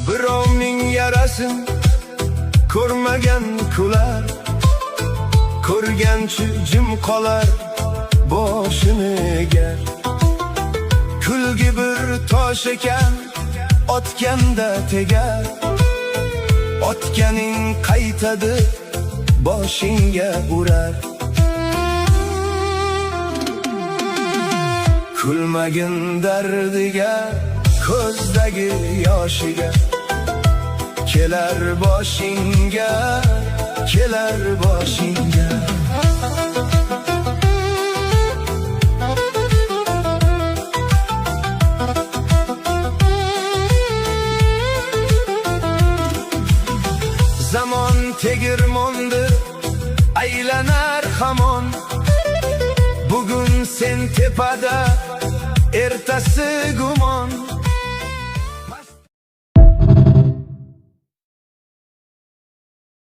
Birovning yarasin ko'rmagan kular, ko'rganchi jim qolar boshini egar. Kulgi bir tosh ekan, otganda tegar, otganing qaytadi boshingga urar. Kulmagin dardiga, ko'zdagi yoshiga, kelar boshingga, kelar boshingga. Zamon tegirmondir, aylanar hamon. Bugun sen tepada, ertasi gumon.